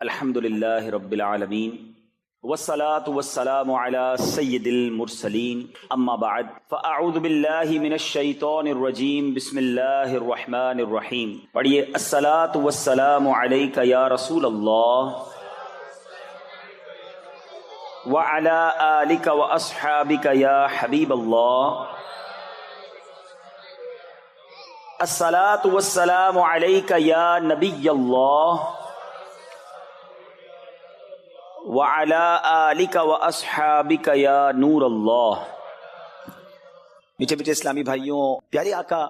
الحمدللہ رب العالمین والصلاة والسلام على سید المرسلین اما بعد فاعوذ باللہ من الشیطان الرجیم بسم اللہ الرحمن الرحیم. پڑھیے الصلاة والسلام علیک یا رسول اللہ وعلى آلک واصحابک یا حبیب اللہ. الصلاة والسلام علیک یا نبی اللہ وَعَلَىٰ آلِكَ وَأَصْحَابِكَ يَا نور اللہ. میٹھے میٹھے اسلامی بھائیوں، پیارے آقا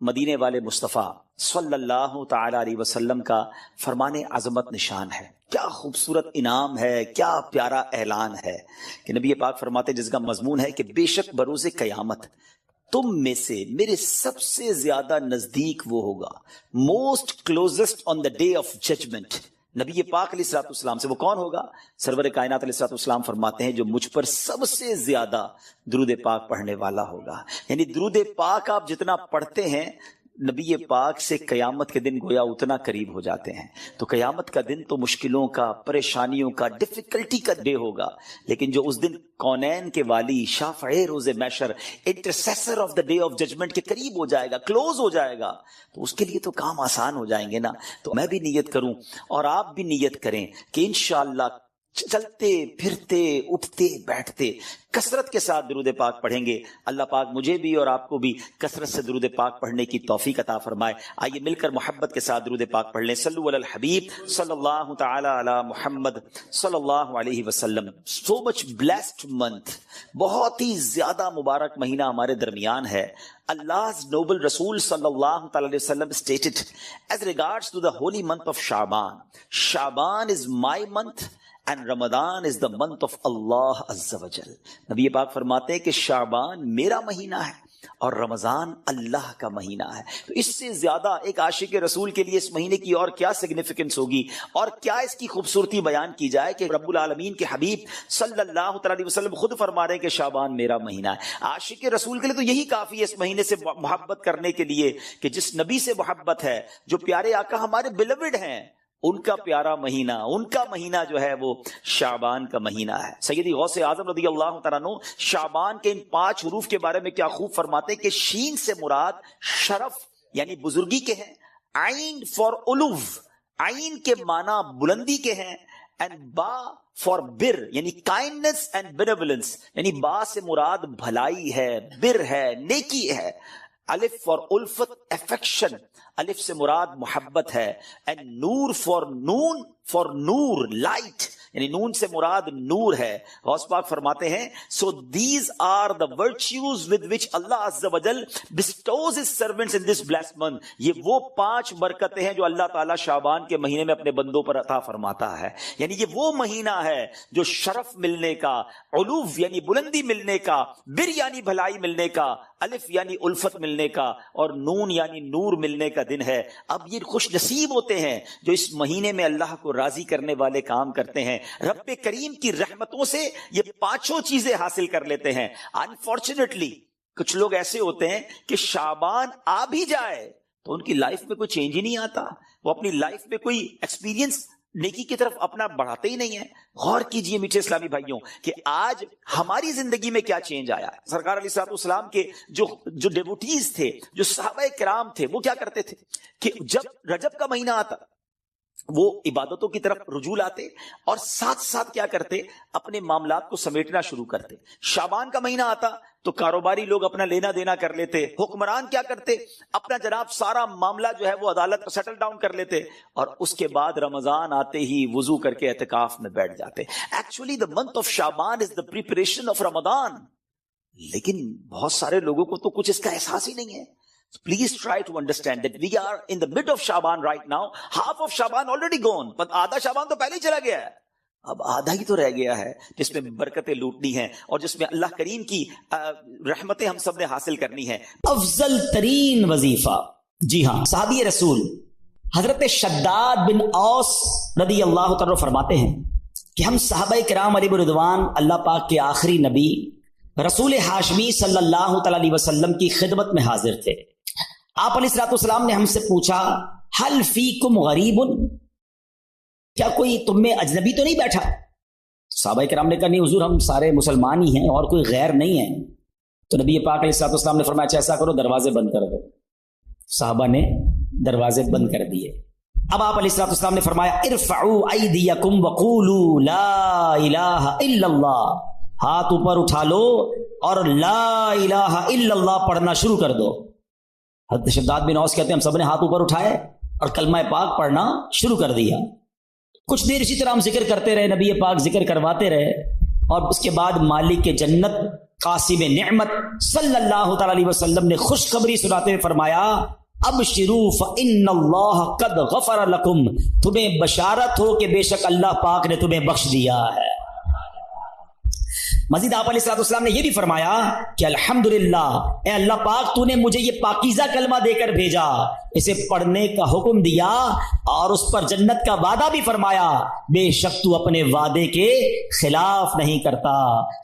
مدینے والے مصطفیٰ صلی اللہ تعالی علیہ وسلم کا فرمان عظمت نشان ہے. کیا خوبصورت انعام ہے، کیا پیارا اعلان ہے کہ نبی پاک فرماتے جس کا مضمون ہے کہ بے شک بروز قیامت تم میں سے میرے سب سے زیادہ نزدیک وہ ہوگا، most closest on the day of judgment. نبی پاک علیہ الصلوۃ والسلام سے وہ کون ہوگا؟ سرور کائنات علیہ الصلوۃ والسلام فرماتے ہیں جو مجھ پر سب سے زیادہ درود پاک پڑھنے والا ہوگا. یعنی درود پاک آپ جتنا پڑھتے ہیں نبی پاک سے قیامت کے دن گویا اتنا قریب ہو جاتے ہیں. تو قیامت کا دن تو مشکلوں کا، پریشانیوں کا، ڈیفیکلٹی کا ڈے ہوگا، لیکن جو اس دن کونین کے والی، شافع روز محشر، intercessor of the day of judgement کے قریب ہو جائے گا، کلوز ہو جائے گا، تو اس کے لیے تو کام آسان ہو جائیں گے نا. تو میں بھی نیت کروں اور آپ بھی نیت کریں کہ انشاءاللہ چلتے پھرتے اٹھتے بیٹھتے کثرت کے ساتھ درود پاک پڑھیں گے. اللہ پاک مجھے بھی اور آپ کو بھی کثرت سے درود پاک پڑھنے کی توفیق عطا فرمائے. آئیے مل کر محبت کے ساتھ درود پاک پڑھ لیں. صلو علی الحبیب صلی اللہ تعالی علی محمد صلی اللہ علیہ وسلم. سو مچ بلیسڈ منتھ، بہت ہی زیادہ مبارک مہینہ ہمارے درمیان ہے. Allah's noble Rasul sallallahu alayhi wa sallam stated as regards to the holy month of Sha'ban, Sha'ban is my month and Ramadan is the month of Allah Azza wa Jal. نبی پاک فرماتے ہیں کہ شعبان میرا مہینہ ہے اور رمضان اللہ کا مہینہ ہے. تو اس سے زیادہ ایک عاشق رسول کے لیے اس مہینے کی اور کیا سگنیفیکنس ہوگی اور کیا اس کی خوبصورتی بیان کی جائے کہ رب العالمین کے حبیب صلی اللہ علیہ وسلم خود فرما رہے ہیں کہ شعبان میرا مہینہ ہے. عاشق رسول کے لیے تو یہی کافی ہے اس مہینے سے محبت کرنے کے لیے کہ جس نبی سے محبت ہے، جو پیارے آقا ہمارے بیلوڈ ہیں، ان کا پیارا مہینہ، ان کا مہینہ جو ہے وہ شعبان کا مہینہ ہے. سیدی غوث اعظم رضی اللہ تعالیٰ عنہ شعبان کے ان 5 حروف کے بارے میں کیا خوب فرماتے ہیں کہ شین سے مراد شرف یعنی بزرگی کے ہیں، عین فار علو، عین کے معنی بلندی کے ہیں، اینڈ با فار بر یعنی کائنڈنس اینڈ بینیولنس، یعنی با سے مراد بھلائی ہے، بر ہے، نیکی ہے. الف فار الفت افیکشن، الف سے مراد محبت ہے. اینڈ نور فار نون، فار نور لائٹ، یعنی نون سے مراد نور ہے. غوث پاک فرماتے ہیں so these are the virtues with which Allah Azza wa Jal bestows his servants in this blessed month. یہ وہ 5 برکتیں ہیں جو اللہ تعالیٰ شعبان کے مہینے میں اپنے بندوں پر عطا فرماتا ہے. یعنی یہ وہ مہینہ ہے جو شرف ملنے کا، علو یعنی بلندی ملنے کا، بر یعنی بھلائی ملنے کا، الف یعنی الفت ملنے کا، اور نون یعنی نور ملنے کا دن ہے. اب یہ خوش نصیب ہوتے ہیں جو اس مہینے میں اللہ کو راضی کرنے والے کام کرتے ہیں، رب کریم کی رحمتوں سے یہ 5 چیزیں حاصل کر لیتے ہیں. انفارچونیٹلی کچھ لوگ ایسے ہوتے ہیں کہ شعبان آ بھی جائے تو ان کی لائف میں کوئی چینج ہی نہیں آتا، وہ اپنی لائف میں کوئی ایکسپیرینس نیکی کی طرف اپنا بڑھاتے ہی نہیں ہیں. غور کیجئے میٹھے اسلامی بھائیوں کہ آج ہماری زندگی میں کیا چینج آیا ہے. سرکار علیہ الصلوۃ والسلام کے جو ڈیوٹیز تھے، جو صحابہ کرام تھے، وہ کیا کرتے تھے کہ جب رجب کا مہینہ آتا وہ عبادتوں کی طرف رجوع لاتے اور ساتھ ساتھ کیا کرتے، اپنے معاملات کو سمیٹنا شروع کرتے. شعبان کا مہینہ آتا تو کاروباری لوگ اپنا لینا دینا کر لیتے، حکمران کیا کرتے، اپنا جناب سارا معاملہ جو ہے وہ عدالت سیٹل ڈاؤن کر لیتے، اور اس کے بعد رمضان آتے ہی وضو کر کے اعتکاف میں بیٹھ جاتے. Actually the month of Shaban is the preparation of Ramadan. لیکن بہت سارے لوگوں کو تو کچھ اس کا احساس ہی نہیں ہے. Please try to understand that we are in the mid of Shaban right now. Half of Shaban already gone. But آدھا شعبان تو پہلے ہی چلا گیا ہے. اب آدھا ہی تو رہ گیا ہے جس میں برکتیں لوٹنی ہیں اور جس میں اللہ کریم کی رحمتیں ہم سب نے حاصل کرنی ہیں. افضل ترین وظیفہ، جی ہاں، صحابی رسول حضرت شداد بن اوس رضی اللہ تعالیٰ فرماتے ہیں کہ ہم صحابہ کرام علیہ رضوان اللہ پاک کے آخری نبی رسول ہاشمی صلی اللہ تعالیٰ علیہ وسلم کی خدمت میں حاضر تھے. آپ علیہ الصلوۃ والسلام نے ہم سے پوچھا، ہل فیکم غریب، کیا کوئی تم میں اجنبی تو نہیں بیٹھا؟ صحابہ کرام نے کہا نہیں حضور ہم سارے مسلمان ہی ہیں اور کوئی غیر نہیں ہے. تو نبی پاک علیہ الصلوۃ والسلام نے فرمایا ایسا کرو دروازے بند کر دو. صحابہ نے دروازے بند کر دیے. اب آپ علیہ الصلوۃ والسلام نے فرمایا ارفعوا ایدیکم وقولوا لا الہ الا اللہ، ہاتھ اوپر اٹھا لو اور لا الہ الا اللہ پڑھنا شروع کر دو. حضرت شداد بن اوس کہتے ہیں ہم سب نے ہاتھ اوپر اٹھائے اور کلمہ پاک پڑھنا شروع کر دیا. کچھ دیر اسی طرح ہم ذکر کرتے رہے، نبی پاک ذکر کرواتے رہے، اور اس کے بعد مالک کے جنت قاسم نعمت صلی اللہ تعالی علیہ وسلم نے خوشخبری سناتے ہوئے فرمایا ابشروا فإن اللہ قد غفر لکم، تمہیں بشارت ہو کہ بے شک اللہ پاک نے تمہیں بخش دیا ہے. مزید آپ علیہ الصلوۃ والسلام نے یہ بھی فرمایا کہ الحمدللہ اے اللہ پاک تو نے مجھے یہ پاکیزہ کلمہ دے کر بھیجا، اسے پڑھنے کا حکم دیا اور اس پر جنت کا وعدہ بھی فرمایا، بے شک تو اپنے وعدے کے خلاف نہیں کرتا.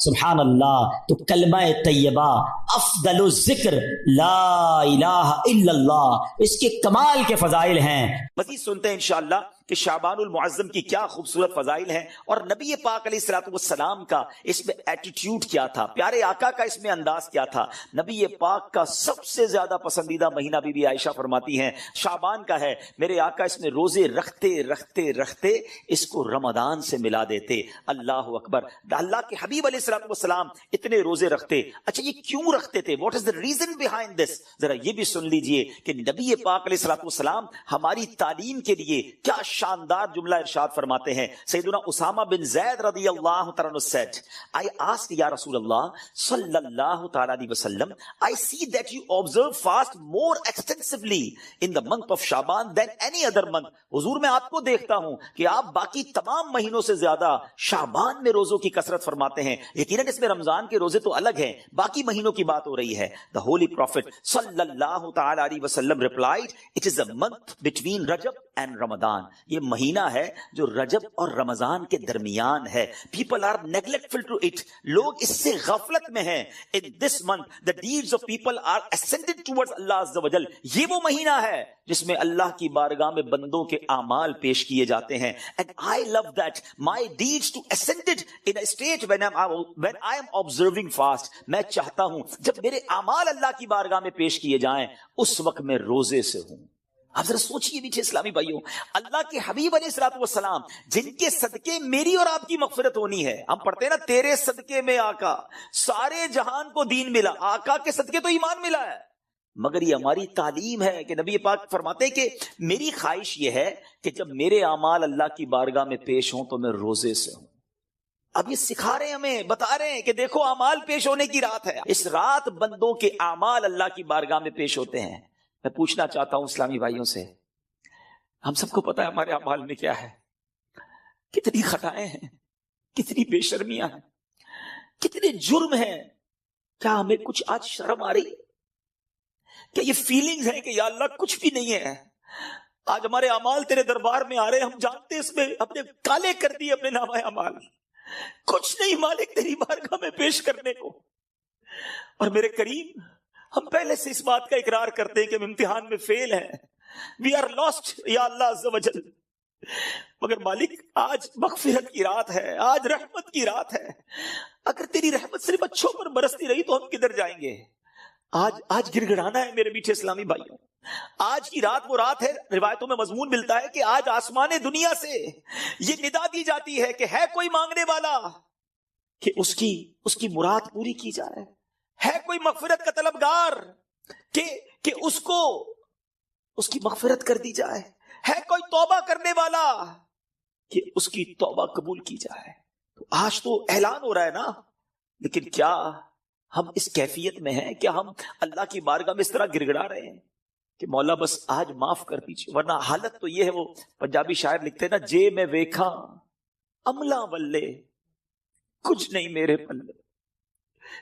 سبحان اللہ. تو کلمہ طیبہ افضل الذکر لا الہ الا اللہ، اس کے کمال کے فضائل ہیں. مزید سنتے ہیں انشاءاللہ کہ شعبان المعظم کی کیا خوبصورت فضائل ہیں اور نبی پاک علیہ الصلوۃ والسلام کا اس میں ایٹیٹیوڈ کیا تھا، پیارے آقا کا اس میں انداز کیا تھا. نبی پاک کا سب سے زیادہ پسندیدہ مہینہ بی بی عائشہ فرماتی ہیں شعبان کا ہے. میرے آقا اس میں روزے رکھتے رکھتے رکھتے اس کو رمضان سے ملا دیتے. اللہ اکبر. اللہ کے حبیب علیہ الصلوۃ والسلام اتنے روزے رکھتے. اچھا یہ کیوں رکھتے تھے؟ What is the reason behind this? ذرا یہ بھی سن لیجئے کہ نبی پاک علیہ الصلوۃ والسلام ہماری تعلیم کے لیے کیا شاندار جملہ ارشاد فرماتے ہیں. سیدنا اسامہ بن زید رضی اللہ تعالیٰ عنہ said, I asked یا رسول اللہ صلی اللہ تعالیٰ علیہ وسلم, I see that you observe fast more extensively in the month of Shaban than any other month. حضور میں آپ کو دیکھتا ہوں کہ آپ باقی تمام مہینوں سے زیادہ شعبان میں روزوں کی کثرت فرماتے ہیں. یقیناً اس میں رمضان کے روزے تو الگ ہیں، باقی مہینوں کی بات ہو رہی ہے. The Holy Prophet صلی اللہ تعالیٰ علیہ وسلم replied, it is a month between Rajab and Ramadan. یہ مہینہ ہے جو رجب اور رمضان کے درمیان ہے. People are neglectful to it. لوگ اس سے غفلت میں ہیں. In this month, the deeds of people are ascended towards Allah Azza wa Jal. یہ وہ مہینہ ہے جس میں اللہ کی بارگاہ میں بندوں کے اعمال پیش کیے جاتے ہیں. And I love that my deeds to ascended in a state when I am observing fast. میں چاہتا ہوں جب میرے اعمال اللہ کی بارگاہ میں پیش کیے جائیں اس وقت میں روزے سے ہوں. آپ ذرا سوچئے میٹھے اسلامی بھائیوں، اللہ کے حبیب علیہ الصلوۃ والسلام جن کے صدقے میری اور آپ کی مغفرت ہونی ہے. ہم پڑھتے ہیں نا تیرے صدقے میں آقا سارے جہان کو دین ملا. آقا کے صدقے تو ایمان ملا ہے، مگر یہ ہماری تعلیم ہے کہ نبی پاک فرماتے ہیں کہ میری خواہش یہ ہے کہ جب میرے اعمال اللہ کی بارگاہ میں پیش ہوں تو میں روزے سے ہوں. اب یہ سکھا رہے ہیں ہمیں، بتا رہے ہیں کہ دیکھو اعمال پیش ہونے کی رات ہے. اس رات بندوں کے اعمال اللہ کی بارگاہ میں پیش ہوتے ہیں. میں پوچھنا چاہتا ہوں اسلامی بھائیوں سے، ہم سب کو پتا ہے ہمارے اعمال میں کیا ہے، کتنی خطائیں ہیں، کتنی بے شرمیاں ہیں، کتنے جرم ہیں. کیا ہمیں کچھ آج شرم آ رہی ہے؟ کیا یہ فیلنگز ہیں کہ یا اللہ کچھ بھی نہیں ہے؟ آج ہمارے اعمال تیرے دربار میں آ رہے ہیں، ہم جانتے اس میں اپنے کالے کر دیے اپنے نامہ اعمال، کچھ نہیں مالک تیری بارگاہ میں پیش کرنے کو. اور میرے کریم ہم پہلے سے اس بات کا اقرار کرتے ہیں کہ ہم امتحان میں فیل ہیں. وی آر لاسٹ یا اللہ عز و جل. مگر مالک آج مغفرت کی رات ہے، آج رحمت کی رات ہے. اگر تیری رحمت صرف اچھوں پر برستی رہی تو ہم کدھر جائیں گے؟ آج گڑ گڑانا ہے میرے میٹھے اسلامی بھائیوں. آج کی رات وہ رات ہے، روایتوں میں مضمون ملتا ہے کہ آج آسمان دنیا سے یہ ندا دی جاتی ہے کہ ہے کوئی مانگنے والا کہ اس کی مراد پوری کی جائے. ہے کوئی مغفرت کا طلبگار کہ اس کو اس کی مغفرت کر دی جائے. ہے کوئی توبہ کرنے والا کہ اس کی توبہ قبول کی جائے. تو آج تو اعلان ہو رہا ہے نا، لیکن کیا ہم اس کیفیت میں ہیں؟ کیا ہم اللہ کی بارگاہ میں اس طرح گڑ گڑا رہے ہیں کہ مولا بس آج معاف کر دیجیے؟ ورنہ حالت تو یہ ہے، وہ پنجابی شاعر لکھتے ہیں نا، جے میں ویکھا عملہ ولے کچھ نہیں میرے پلے،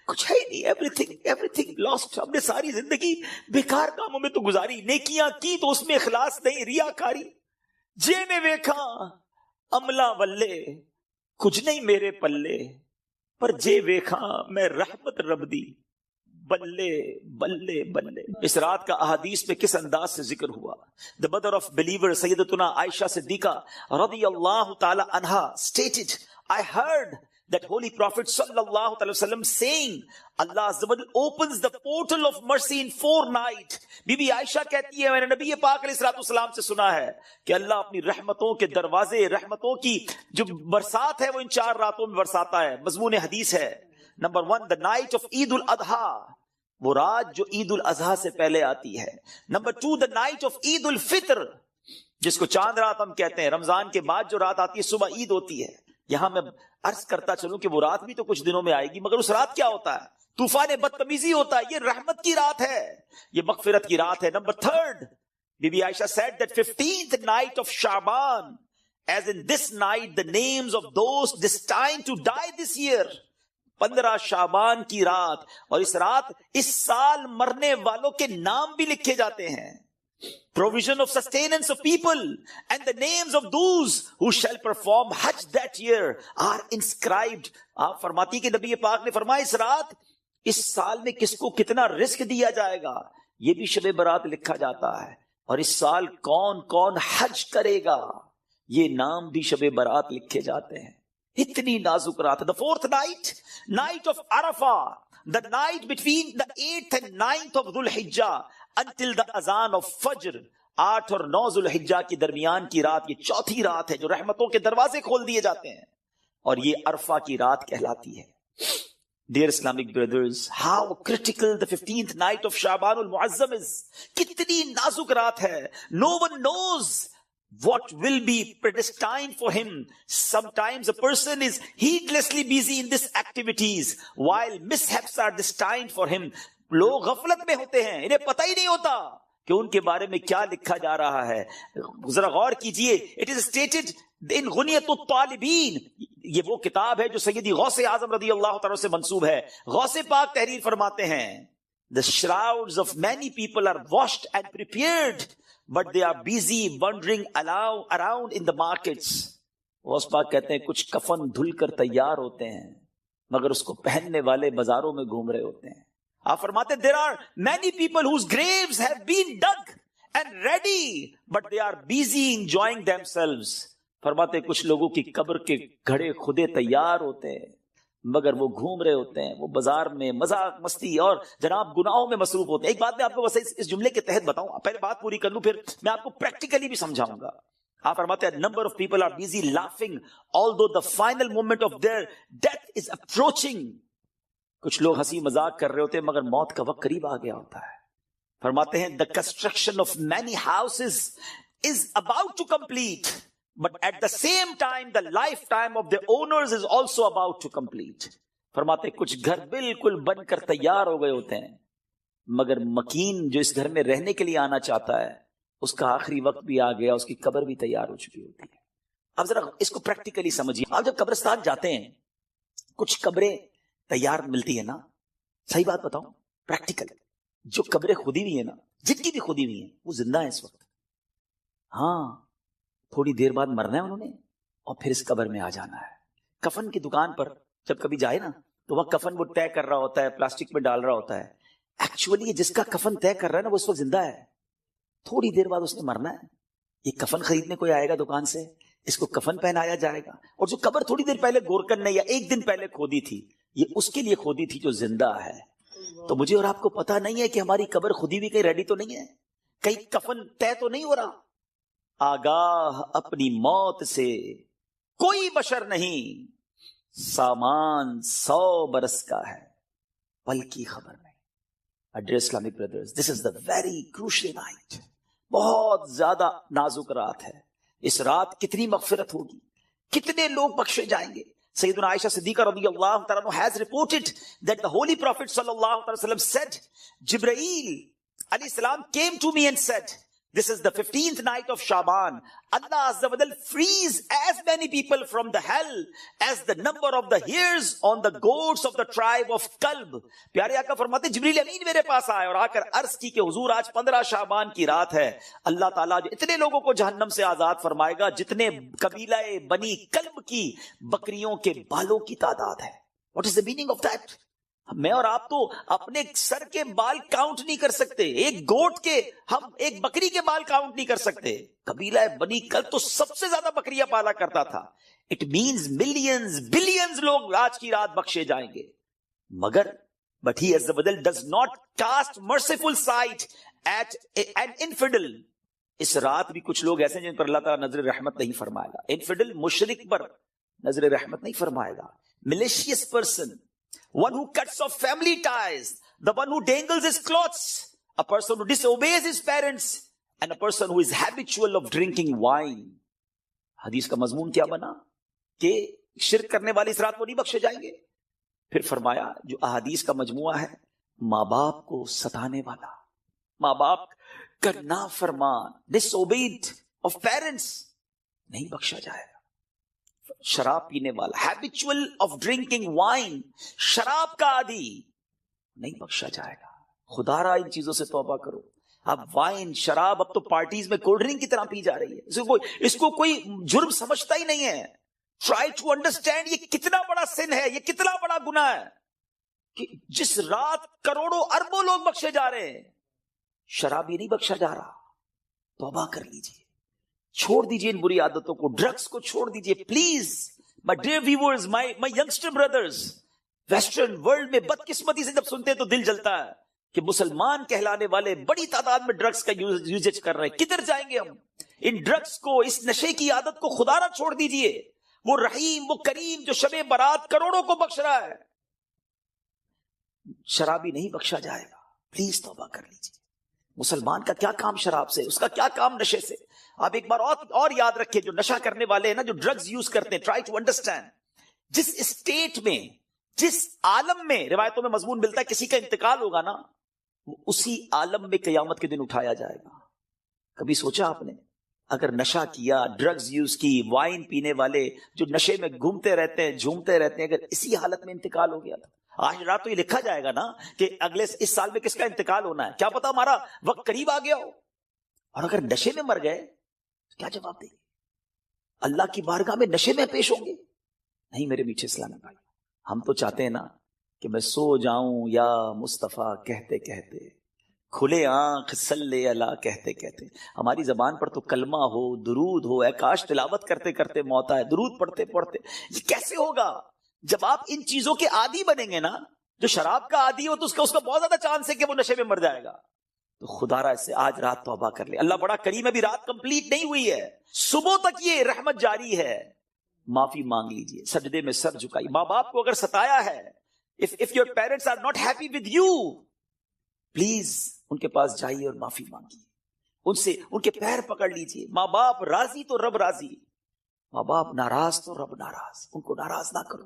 کچھ ہے نہیں، ایوری تھنگ لاسٹ. ہم نے ساری زندگی بیکار کاموں میں تو گزاری، نیکیاں کی تو اس میں اخلاص نہیں، ریاکاری. جے میں ویکھا عملہ ولے کچھ نہیں میرے پلے، پر جے ویکھا میں رحمت رب دی بلے بلے بلے. اس رات کا احادیث میں کس انداز سے ذکر ہوا. The mother of believer سیدتنا عائشہ صدیقہ رضی اللہ تعالی عنہا stated, I heard that holy prophet sallallahu alaihi wasallam saying, Allah azza wa jalla opens the portal of mercy in 4 nights. Be be Aisha کہتی ہے میں نے نبی پاک علیہ الصلوۃ والسلام سے سنا ہے کہ اللہ اپنی رحمتوں کے دروازے، رحمتوں کی جو برسات ہے وہ ان 4 راتوں میں برساتا ہے. مضمون حدیث ہے. نمبر 1 the night of عید الاضحیٰ، وہ رات جو عید الاضحیٰ سے پہلے آتی ہے. نمبر 2 the night of عید الفطر، جس کو چاند رات ہم کہتے ہیں. رمضان کے بعد جو رات آتی ہے صبح عید ہوتی ہے. یہاں میں عرض کرتا چلوں کہ وہ رات بھی تو کچھ دنوں میں آئے گی، مگر اس رات کیا ہوتا ہے؟ طوفان بدتمیزی ہوتا ہے. یہ رحمت کی رات ہے، یہ مغفرت کی رات ہے. نمبر 3 بی be Aisha said that 15th night of Shaban, as in this night the names of those destined to die this year. 15 شعبان کی رات، اور اس رات اس سال مرنے والوں کے نام بھی لکھے جاتے ہیں. Provision of sustenance of people and the names of those who shall perform Hajj that year are inscribed. آپ فرماتی کہ نبی پاک نے فرمایا اس رات اس سال میں کس کو کتنا رزق دیا جائے گا یہ بھی شب برات لکھا جاتا ہے، اور اس سال کون کون حج کرے گا یہ نام بھی شب برات لکھے جاتے ہیں. اتنی نازک رات. The 4th night, night of Arafah, the night between the 8th and 9th of Dhul Hijjah until the azan of Fajr. 8 اور 9 ذو الحجہ کی درمیان کی رات، یہ 4تھی رات ہے جو رحمتوں کے دروازے کھول دیے جاتے ہیں، اور یہ عرفہ کی رات کہلاتی ہے. Dear Islamic brothers, how critical the 15th night of Shaban al-Muazzam is. کتنی نازک رات ہے. No one knows what will be predestined for him. Sometimes a person is heedlessly busy in these activities while mishaps are destined for him. لوگ غفلت میں ہوتے ہیں، انہیں پتہ ہی نہیں ہوتا کہ ان کے بارے میں کیا لکھا جا رہا ہے. ذرا غور کیجئے. It is stated in غنیۃ الطالبین، یہ وہ کتاب ہے جو سیدی غوث اعظم رضی اللہ تعالیٰ سے منسوب ہے. غوث پاک تحریر فرماتے ہیں The shrouds of many people are washed and prepared, but they are busy wandering around in the markets. Ghaus Pak کہتے ہیں کچھ کفن دھل کر تیار ہوتے ہیں مگر اس کو پہننے والے بازاروں میں گھوم رہے ہوتے ہیں. آپ فرماتے there are many people whose graves have been dug and ready, but they are busy enjoying themselves. فرماتے کچھ لوگوں کی قبر کے گھڑے خودے تیار ہوتے ہیں مگر وہ گھوم رہے ہوتے ہیں، وہ بازار میں مذاق مستی اور جناب گناہوں میں مصروف ہوتے ہیں. ایک بات میں آپ کو بس اس جملے کے تحت بتاؤں، پہلے بات پوری کر لوں پھر میں آپ کو پریکٹیکلی بھی سمجھاؤں گا. آپ فرماتے ہیں number of people are busy laughing although the final moment of their death is approaching. کچھ لوگ ہنسی مذاق کر رہے ہوتے ہیں مگر موت کا وقت قریب آ گیا ہوتا ہے. فرماتے ہیں the construction of many houses is about to complete, but at the same time the lifetime of the owners is also about to complete. فرماتے کچھ گھر بالکل بن کر تیار ہو گئے ہوتے ہیں مگر مکین جو اس گھر میں رہنے کے لیے آنا چاہتا ہے اس کا آخری وقت بھی آ گیا، اس کی قبر بھی تیار ہو چکی ہوتی ہے. اب ذرا اس کو پریکٹیکلی سمجھیے. آپ جب قبرستان جاتے ہیں کچھ قبریں تیار ملتی ہے نا، صحیح بات بتاؤں پریکٹیکل، جو قبریں کھودی ہوئی ہیں نا، جن کی بھی کھودی ہوئی ہیں وہ زندہ ہیں اس وقت. ہاں تھوڑی دیر بعد مرنا ہے انہوں نے اور پھر اس قبر میں آ جانا ہے. کفن کی دکان پر جب کبھی جائے نا تو وہ کفن وہ طے کر رہا ہوتا ہے، پلاسٹک میں ڈال رہا ہوتا ہے. ایکچولی جس کا کفن طے کر رہا ہے نا وہ اس وقت زندہ ہے، تھوڑی دیر بعد اس نے مرنا ہے. یہ کفن خریدنے کوئی آئے گا دکان سے، اس کو کفن پہنایا جائے گا، اور جو قبر تھوڑی دیر پہلے گورکن نے یا 1 دن پہلے کھودی تھی یہ اس کے لیے کھودی تھی جو زندہ ہے. تو مجھے اور آپ کو پتا نہیں ہے کہ ہماری قبر خودی بھی کہیں ریڈی تو نہیں ہے، کہیں کفن طے تو نہیں ہو رہا. آگاہ اپنی موت سے کوئی بشر نہیں، سامان 100 برس کا ہے بلکہ خبر نہیں. Dear Islamic brothers, this is the very crucial night. بہت زیادہ نازک رات ہے. اس رات کتنی مغفرت ہوگی، کتنے لوگ بخشے جائیں گے. سیدنا عائشہ صدیقہ رضی اللہ تعالیٰ عنہ has reported that the holy prophet sallallahu alaihi wasallam said, Jibreel alayhi salam came to me and said, this is the 15th night of Shaban. Allah Azza wa Jal frees as many people from the hell as the number of the hairs on the goats of the tribe of Kalb. پیارے آقا فرماتے جبریل امین میرے پاس آئے اور آ کر عرض کی کہ حضور آج 15 شعبان کی رات ہے، اللہ تعالیٰ اتنے لوگوں کو جہنم سے آزاد فرمائے گا جتنے قبیلہ بنی کلب کی بکریوں کے بالوں کی تعداد ہے. What is the meaning of that? میں اور آپ تو اپنے سر کے بال کاؤنٹ نہیں کر سکتے، ایک گوٹ کے، ہم ایک بکری کے بال کاؤنٹ نہیں کر سکتے۔ قبیلہ بنی کلب تو سب سے زیادہ بکریاں پالا کرتا تھا۔ اٹ مینز ملینز بلینز لوگ آج کی رات بخشے جائیں گے، مگر but he عز و جل does not cast merciful sight at an infidel۔ اس رات بھی کچھ لوگ ایسے ہیں جن پر اللہ تعالیٰ نظر رحمت نہیں فرمائے گا۔ انفیڈل مشرک پر نظر رحمت نہیں فرمائے گا۔ malicious person, one who cuts off family ties, the one who dangles his clothes, a person who disobeys his parents, and a person who is habitual of drinking wine۔ حدیث کا مضمون کیا بنا کہ شرک کرنے والے اس رات کو نہیں بخشے جائیں گے۔ پھر فرمایا جو احادیث کا مجموعہ ہے، ماں باپ کو ستانے والا، ماں باپ کا نافرمان، disobeyed of parents، نہیں بخشا جائے گا۔ شراب پینے والا، habitual of drinking wine، شراب کا عادی، نہیں بخشا جائے گا۔ خدا را ان چیزوں سے توبہ کرو۔ اب وائن، شراب اب تو پارٹیز میں کولڈ ڈرنک کی طرح پی جا رہی ہے، اس کو کوئی جرم سمجھتا ہی نہیں ہے۔ ٹرائی ٹو انڈرسٹینڈ یہ کتنا بڑا سن ہے، یہ کتنا بڑا گناہ ہے کہ جس رات کروڑوں اربوں لوگ بخشے جا رہے ہیں، شراب یہ نہیں بخشا جا رہا۔ توبہ کر لیجئے، چھوڑ دیجئے ان بری عادتوں کو، ڈرگز کو چھوڑ دیجئے please. My dear viewers, my youngster brothers, western world میں بدقسمتی سے جب سنتے ہیں تو دل جلتا ہے کہ مسلمان کہلانے والے بڑی تعداد میں ڈرگز کا یوزیج کر رہے ہیں۔ کدھر جائیں گے ہم؟ ان ڈرگز کو، اس نشے کی عادت کو خدا نہ چھوڑ دیجئے۔ وہ رحیم، وہ کریم جو شب برات کروڑوں کو بخش رہا ہے، شرابی نہیں بخشا جائے گا۔ پلیز توبہ کر لیجیے۔ مسلمان کا کیا کام شراب سے، اس کا کیا کام نشے سے؟ آپ ایک بار اور یاد رکھیں، جو نشہ کرنے والے ہیں نا، جو ڈرگز یوز کرتے ہیں، ٹرائی ٹو انڈرسٹینڈ، جس اسٹیٹ میں، جس عالم میں روایتوں میں مضمون ملتا ہے کسی کا انتقال ہوگا نا، وہ اسی عالم میں قیامت کے دن اٹھایا جائے گا۔ کبھی سوچا آپ نے اگر نشہ کیا، ڈرگز یوز کی، وائن پینے والے جو نشے میں گھومتے رہتے ہیں، جھومتے رہتے ہیں، اگر اسی حالت میں انتقال ہو گیا تھا، آج رات تو یہ لکھا جائے گا نا کہ اگلے اس سال میں کس کا انتقال ہونا ہے، کیا پتا ہمارا وقت قریب آ گیا ہو۔ اور اگر نشے میں مر گئے تو کیا جواب دیں گے؟ اللہ کی بارگاہ میں نشے میں پیش ہوں گے؟ نہیں میرے میٹھے اسلامی بھائی، ہم تو چاہتے ہیں نا کہ میں سو جاؤں یا مصطفیٰ کہتے کہتے، کھلے آنکھ صلی اللہ کہتے کہتے۔ ہماری زبان پر تو کلمہ ہو، درود ہو، اے کاش تلاوت کرتے کرتے موت آئے، درود پڑھتے پڑھتے۔ یہ کیسے ہوگا جب آپ ان چیزوں کے عادی بنیں گے نا؟ جو شراب کا عادی ہو تو اس کا بہت زیادہ چانس ہے کہ وہ نشے میں مر جائے گا۔ تو خدا را سے آج رات توبہ کر لے، اللہ بڑا کریم ہے، ابھی رات کمپلیٹ نہیں ہوئی ہے، صبح تک یہ رحمت جاری ہے۔ معافی مانگ لیجئے، سجدے میں سر جھکائیے۔ ماں باپ کو اگر ستایا ہے، if your parents are not happy with you، please ان کے پاس جائیے اور معافی مانگیے، ان سے ان کے پیر پکڑ لیجئے۔ ماں باپ راضی تو رب راضی، ماں باپ ناراض تو رب ناراض، ان کو ناراض نہ کرو۔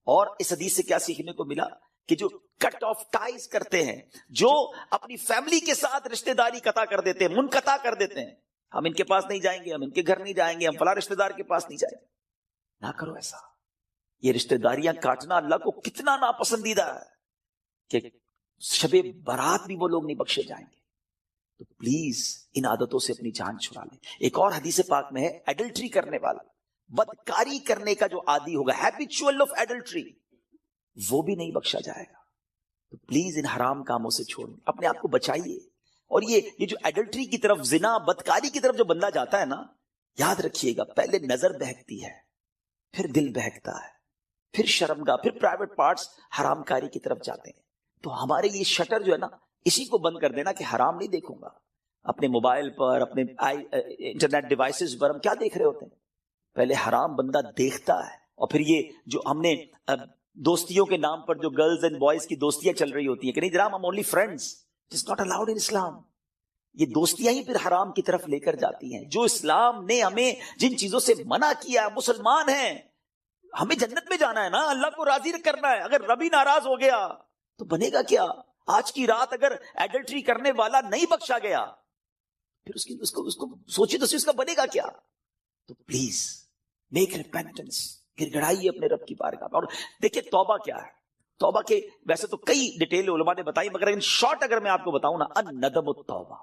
اور اس حدیث سے کیا سیکھنے کو ملا کہ جو کٹ آف ٹائز کرتے ہیں، جو اپنی فیملی کے ساتھ رشتہ داری قطع کر دیتے ہیں، منقطع کر دیتے ہیں، ہم ان کے پاس نہیں جائیں گے، ہم ان کے گھر نہیں جائیں گے، ہم فلاں رشتہ دار کے پاس نہیں جائیں گے، نہ کرو ایسا۔ یہ رشتہ داریاں کاٹنا اللہ کو کتنا ناپسندیدہ ہے کہ شب برات بھی وہ لوگ نہیں بخشے جائیں گے۔ تو پلیز ان عادتوں سے اپنی جان چھڑا لیں۔ ایک اور حدیث پاک میں ہے، ایڈلٹری کرنے والا، بدکاری کرنے کا جو عادی ہوگا، ہیبیچول آف ایڈلٹری، وہ بھی نہیں بخشا جائے گا۔ تو پلیز ان حرام کاموں سے چھوڑیں، اپنے آپ کو بچائیے۔ اور یہ جو ایڈلٹری کی طرف، زنا، بدکاری کی طرف جو بندہ جاتا ہے نا، یاد رکھیے گا پہلے نظر بہکتی ہے، پھر دل بہکتا ہے، پھر شرمگاہ، پھر پرائیویٹ پارٹس حرام کاری کی طرف جاتے ہیں۔ تو ہمارے یہ شٹر جو ہے نا، اسی کو بند کر دینا کہ حرام نہیں دیکھوں گا۔ اپنے موبائل پر، اپنے انٹرنیٹ ڈیوائسز پر ہم کیا دیکھ رہے ہوتے ہیں؟ پہلے حرام بندہ دیکھتا ہے، اور پھر یہ جو ہم نے دوستیوں کے نام پر جو گرلز اینڈ بوائز کی دوستیاں چل رہی ہوتی ہیں کہ نہیں جناب ہم only friends, it's not allowed in Islam. یہ دوستیاں ہی پھر حرام کی طرف لے کر جاتی ہیں۔ جو اسلام نے ہمیں جن چیزوں سے منع کیا، مسلمان ہیں، ہمیں جنت میں جانا ہے نا، اللہ کو راضی کرنا ہے۔ اگر ربی ناراض ہو گیا تو بنے گا کیا؟ آج کی رات اگر ایڈلٹری کرنے والا نہیں بخشا گیا، پھر اس کو سوچیے تو اس کا بنے گا کیا؟ تو پلیز میک ریپینٹنس، گر گڑائیے اپنے رب کی بارگاہ میں۔ اور دیکھیے توبہ کیا ہے۔ توبہ کے ویسے تو کئی ڈیٹیل علماء نے بتائی، مگر ان شارٹ اگر میں آپ کو بتاؤں نا، الندم التوبہ،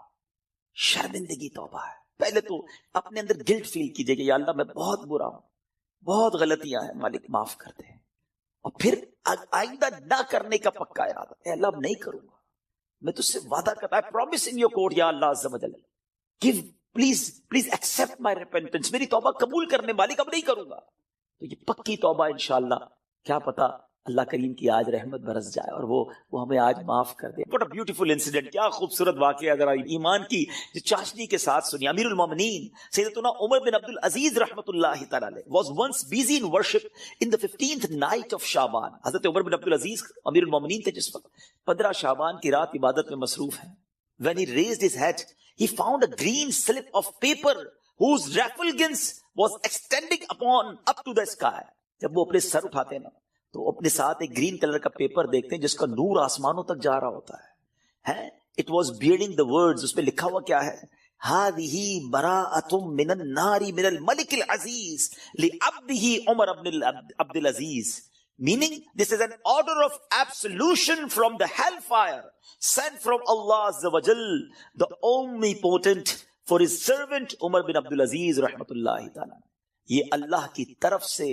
شرمندگی توبہ ہے۔ پہلے تو اپنے اندر گلٹ فیل کیجئے کہ یا اللہ میں بہت برا ہوں، بہت غلطیاں ہیں، مالک معاف کر دے۔ اور پھر آئندہ نہ کرنے کا پکا ارادہ. اے اللہ اب نہیں کروں گا, میں تجھ سے وعدہ کرتا ہے, پرامس ان یور کورٹ یا اللہ عز و جل, give please accept my repentance, میری توبہ قبول کرنے مالک اب نہیں کروں گا. تو یہ پکی توبہ انشاءاللہ, کیا پتا اللہ کریم کی آج رحمت برس جائے اور وہ ہمیں آج معاف کر دے. What a beautiful incident, کیا خوبصورت واقعہ, ذرا ایمان کی چاشنی کے ساتھ سنیے. امیر المومنین سیدنا عمر بن عبد العزیز رحمۃ اللہ تعالی علیہ was once busy in worship in the 15th night of شعبان. حضرت عمر بن عبد العزیز امیر المومنین تھے جس وقت 15 شعبان کی رات عبادت میں مصروف ہیں. When he raised his head, he found a green slip of paper whose refulgence was extending up to the sky. جب وہ اپنے سر اٹھاتے ہیں نا تو اپنے ساتھ ایک گرین کلر کا پیپر دیکھتے ہیں جس کا نور آسمانوں تک جا رہا ہوتا ہے. It was bearing the words, اس پہ لکھا ہوا کیا ہے, هذه براءة من النار من الملك العزيز لعبده عمر بن عبد العزيز. Meaning, this is an order of absolution from the hellfire sent from Allah Azza wa Jal, the omnipotent, for his servant Umar bin Abdul Aziz rahmatullahi ta'ala. یہ اللہ کی طرف سے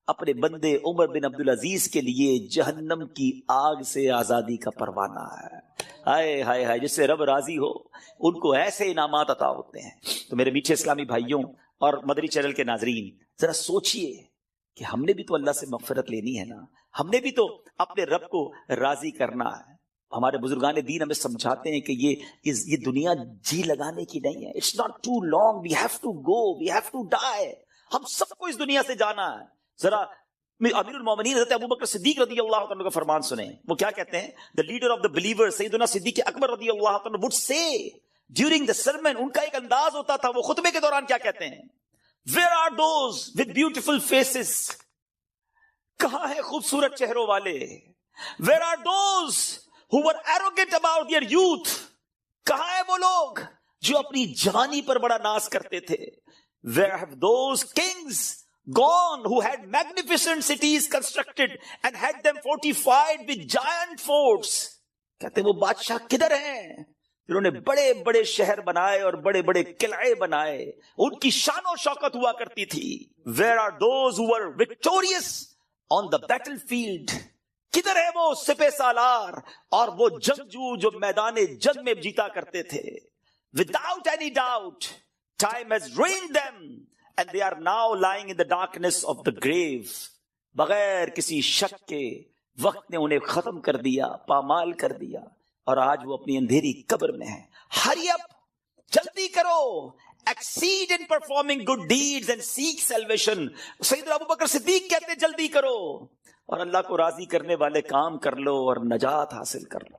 اپنے بندے عمر بن عبد العزیز کے لیے جہنم کی آگ سے آزادی کا پروانہ ہے. ہائے ہائے ہائے, جس سے رب راضی ہو ان کو ایسے انعامات عطا ہوتے ہیں. تو میرے میٹھے اسلامی بھائیوں اور مدری چینل کے ناظرین, ذرا سوچئے کہ ہم نے بھی تو اللہ سے مغفرت لینی ہے نا, ہم نے بھی تو اپنے رب کو راضی کرنا ہے. ہمارے بزرگان دین ہمیں سمجھاتے ہیں کہ یہ دنیا جی لگانے کی نہیں ہے. It's not too long, we have to go, we have to die. ہم سب کو اس دنیا سے جانا ہے. ذرا امیر المومنین حضرت ابو بکر صدیق رضی اللہ عنہ کا فرمان سنیں. وہ کیا کہتے ہیں, the leader of the believers سیدنا صدیق اکبر رضی اللہ عنہ would say during the sermon, ان کا ایک انداز ہوتا تھا, وہ خطبے کے دوران کیا کہتے ہیں, where are those with beautiful faces, کہاں ہے خوبصورت چہروں والے, where are those who were arrogant about their youth, کہاں ہے وہ لوگ جو اپنی جوانی پر بڑا ناز کرتے تھے, where have those kings gone who had magnificent cities constructed and had them fortified with giant forts. کہتے وہ بادشاہ کدھر ہیں جنہوں نے بڑے بڑے شہر بنائے اور بڑے بڑے قلعے بنائے, ان کی شان و شوکت ہوا کرتی تھی. Where are those who were victorious on the battlefield, کدھر ہے وہ سپہ سالار اور وہ جنگجو جو میدان جنگ میں جیتا کرتے تھے. Without any doubt, time has ruined them and they are now lying in the darkness of the grave. بغیر کسی شک کے وقت نے انہیں ختم کر دیا, پامال کر دیا, اور آج وہ اپنی اندھیری قبر میں ہیں. Hurry up, جلدی کرو, exceed in performing good deeds and seek salvation. سیدنا ابو بکر صدیق کہتے ہیں جلدی کرو اور اللہ کو راضی کرنے والے کام کر لو اور نجات حاصل کر لو.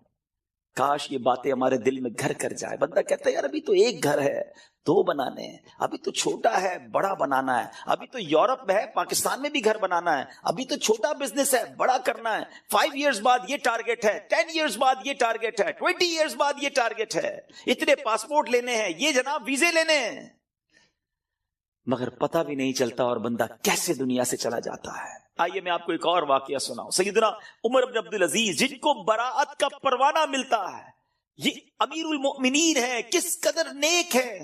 کاش یہ باتیں ہمارے دل میں گھر کر جائے. بندہ کہتا ہے یار ابھی تو ایک گھر ہے, 2 بنانے ہیں, ابھی تو چھوٹا ہے بڑا بنانا ہے, ابھی تو یورپ میں ہے پاکستان میں بھی گھر بنانا ہے, ابھی تو چھوٹا بزنس ہے بڑا کرنا ہے, 5 ایئرز بعد یہ ٹارگٹ ہے, 10 ایئرز بعد یہ ٹارگٹ ہے, 20 ایئرز بعد یہ ٹارگٹ ہے, اتنے پاسپورٹ لینے ہیں, یہ جناب ویزے لینے ہیں. مگر پتہ بھی نہیں چلتا اور بندہ کیسے دنیا سے چلا جاتا ہے. آئیے میں آپ کو ایک اور واقعہ سناؤں. سیدنا عمر بن عبد العزیز جن کو براءت کا پروانہ ملتا ہے, یہ امیر المؤمنین ہے, کس قدر نیک ہے.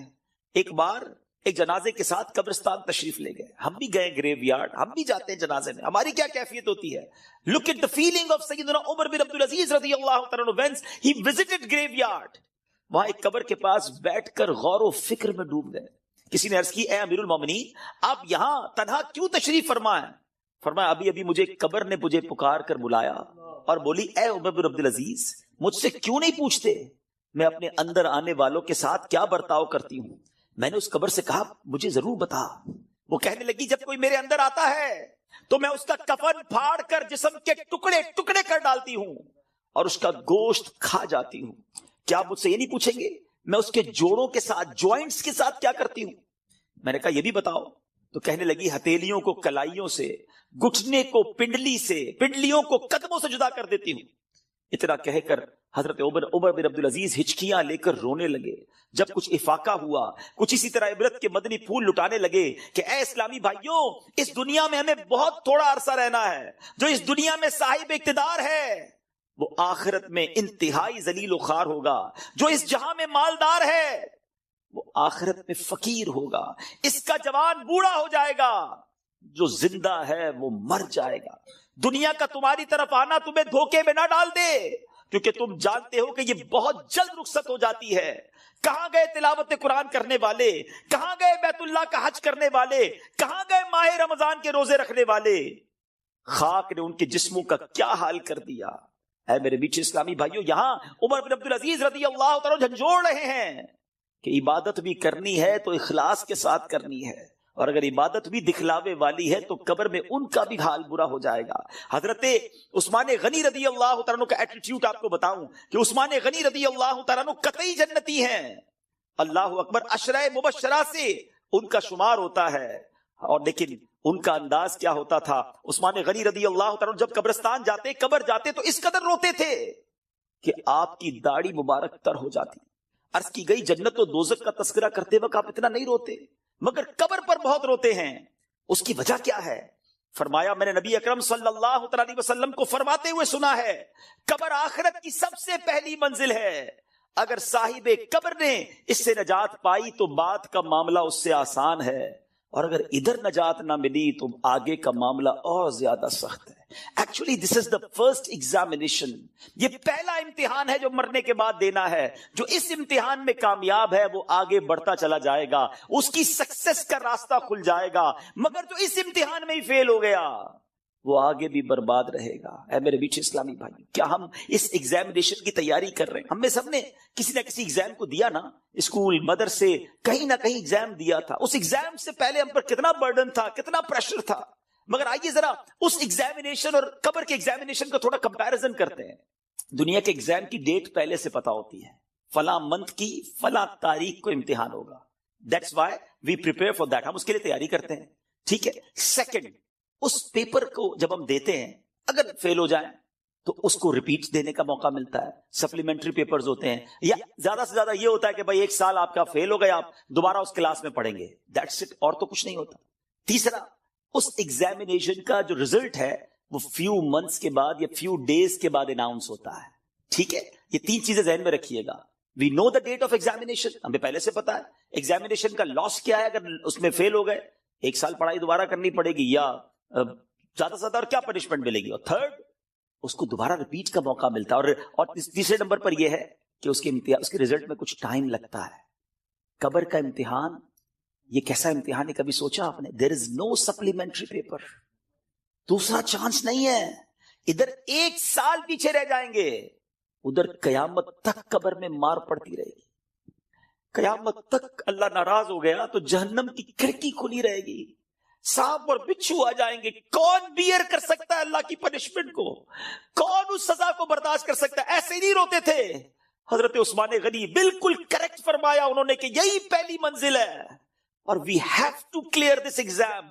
ایک بار ایک جنازے کے ساتھ قبرستان تشریف لے گئے. ہم بھی گئے گریو یارڈ, ہم بھی جاتے ہیں جنازے میں, ہماری کیا کیفیت ہوتی ہے. Look at the feeling of سیدنا عمر بن عبد العزیز رضی اللہ تعالیٰ عنہ when he visited گریو یارڈ. وہاں ایک قبر کے پاس بیٹھ کر غور و فکر میں ڈوب گئے. کسی نے عرض کی, اے امیر المومنین آپ یہاں تنہا کیوں تشریف فرمائیں. فرمایا ابھی مجھے قبر نے مجھے پکار کر بلایا اور بولی, اے عمر بن عبد العزیز مجھ سے کیوں نہیں پوچھتے میں اپنے اندر آنے والوں کے ساتھ کیا برتاؤ کرتی ہوں. میں نے اس قبر سے کہا مجھے ضرور بتا. وہ کہنے لگی جب کوئی میرے اندر آتا ہے تو میں اس کا کفن پھاڑ کر جسم کے ٹکڑے ٹکڑے کر ڈالتی ہوں اور اس کا گوشت کھا جاتی ہوں. کیا آپ مجھ سے یہ نہیں پوچھیں گے میں اس کے جوڑوں کے ساتھ, جوائنٹس کے ساتھ کیا کرتی ہوں. میں نے کہا یہ بھی بتاؤ. تو کہنے لگی ہتھیلیوں کو کلائیوں سے, گھٹنے کو پنڈلی سے, پنڈلیوں کو قدموں سے جدا کر دیتی ہوں. اتنا کہہ کر حضرت عمر بن عبد العزیز ہچکیاں لے کر رونے لگے. جب کچھ افاقہ ہوا, کچھ اسی طرح عبرت کے مدنی پھول لٹانے لگے کہ اے اسلامی بھائیوں, اس دنیا میں ہمیں بہت تھوڑا عرصہ رہنا ہے. جو اس دنیا میں صاحب اقتدار ہے وہ آخرت میں انتہائی ذلیل و خوار ہوگا. جو اس جہاں میں مالدار ہے وہ آخرت میں فقیر ہوگا. اس کا جوان بوڑھا ہو جائے گا, جو زندہ ہے وہ مر جائے گا. دنیا کا تمہاری طرف آنا تمہیں دھوکے میں نہ ڈال دے، کیونکہ تم جانتے ہو کہ یہ بہت جلد رخصت ہو جاتی ہے. کہاں گئے تلاوت قرآن کرنے والے؟ کہاں گئے بیت اللہ کا حج کرنے والے؟ کہاں گئے ماہ رمضان کے روزے رکھنے والے؟ خاک نے ان کے جسموں کا کیا حال کر دیا. اے میرے میٹھے اسلامی بھائیوں، یہاں عمر بن عبدالعزیز رضی اللہ تعالیٰ جھنجھوڑ رہے ہیں کہ عبادت بھی کرنی ہے تو اخلاص کے ساتھ کرنی ہے، اور اگر عبادت بھی دکھلاوے والی ہے تو قبر میں ان کا بھی حال برا ہو جائے گا. حضرت عثمان غنی رضی اللہ تعالیٰ کا ایٹیٹیوڈ آپ کو بتاؤں کہ عثمان غنی رضی اللہ تعالیٰ قطعی جنتی ہیں. اللہ اکبر، عشرہ مبشرہ سے ان کا شمار ہوتا ہے. اور لیکن ان کا انداز کیا ہوتا تھا؟ عثمان غنی رضی اللہ تعالیٰ جب قبرستان جاتے، قبر جاتے تو اس قدر روتے تھے کہ آپ کی داڑھی مبارک تر ہو جاتی. عرض کی گئی جنت و دوزخ کا تذکرہ کرتے وقت آپ اتنا نہیں روتے، مگر قبر پر بہت روتے ہیں. اس کی وجہ کیا ہے؟ فرمایا میں نے نبی اکرم صلی اللہ علیہ وسلم کو فرماتے ہوئے سنا ہے، قبر آخرت کی سب سے پہلی منزل ہے. اگر صاحب قبر نے اس سے نجات پائی تو بعد کا معاملہ اس سے آسان ہے، اور اگر ادھر نجات نہ ملی تو آگے کا معاملہ اور زیادہ سخت ہے. Actually this is the first examination. یہ پہلا امتحان ہے جو مرنے کے بعد دینا ہے. جو اس امتحان میں کامیاب ہے وہ آگے بڑھتا چلا جائے گا، اس کی سکسس کا راستہ کھل جائے گا. مگر جو اس امتحان میں ہی فیل ہو گیا وہ آگے بھی برباد رہے گا. اے میرے میٹھے اسلامی بھائی، کیا ہم اس ایگزامینیشن کی تیاری کر رہے ہیں؟ ہم میں سب نے کسی نہ کسی ایگزام کو دیا نا، اسکول مدرسے کہیں نہ کہیں ایگزام دیا تھا. اس ایگزام سے پہلے ہم پر کتنا برڈن تھا، کتنا پریشر تھا. مگر آئیے ذرا اس ایگزامینیشن اور قبر کے ایگزامینیشن کا تھوڑا کمپیریزن کرتے ہیں. دنیا کے ایگزام کی ڈیٹ پہلے سے پتا ہوتی ہے، فلاں منتھ کی فلاں تاریخ کو امتحان ہوگا. That's why we prepare for that. ہم اس کے لیے تیاری کرتے ہیں. ٹھیک ہے. سیکنڈ، اس پیپر کو جب ہم دیتے ہیں اگر فیل ہو جائیں تو اس کو ریپیٹ دینے کا موقع ملتا ہے. سپلیمنٹری پیپرز ہوتے ہیں، یا زیادہ سے زیادہ یہ ہوتا ہے کہ بھائی ایک سال آپ کا فیل ہو گیا، آپ دوبارہ اس کلاس میں پڑھیں گے. دیٹس اٹ، اور تو کچھ نہیں ہوتا. تیسرا، اس ایگزامینیشن کا جو ریزلٹ ہے وہ فیو منتھس کے بعد یا فیو ڈیز کے بعد اناؤنس ہوتا ہے. ٹھیک ہے. یہ تین چیزیں ذہن میں رکھیے گا. وی نو دا ڈیٹ آف ایگزامینیشن، ہمیں پہلے سے پتا ہے. ایگزامینیشن کا لاس کیا ہے؟ اگر اس میں فیل ہو گئے ایک سال پڑھائی دوبارہ کرنی پڑے گی، یا زیادہ سے زیادہ اور کیا پنشمنٹ ملے گی. اور تھرڈ، اس کو دوبارہ ریپیٹ کا موقع ملتا ہے. اور تیسرے نمبر پر یہ ہے کہ اس کے رزلٹ میں کچھ ٹائم لگتا ہے. قبر کا امتحان یہ کیسا امتحان ہے، کبھی سوچا آپ نے؟ دیر از نو سپلیمنٹری پیپر، دوسرا چانس نہیں ہے. ادھر ایک سال پیچھے رہ جائیں گے، ادھر قیامت تک قبر میں مار پڑتی رہے گی. قیامت تک اللہ ناراض ہو گیا تو جہنم کی کھڑکی کھلی رہے گی، سانپ اور بچھو آ جائیں گے. کون بیئر کر سکتا ہے اللہ کی پنشمنٹ کو؟ کون اس سزا کو برداشت کر سکتا ہے؟ ایسے نہیں روتے تھے. حضرت عثمان غنی بالکل کریکٹ فرمایا انہوں نے کہ یہی پہلی منزل ہے، اور we have to clear this exam.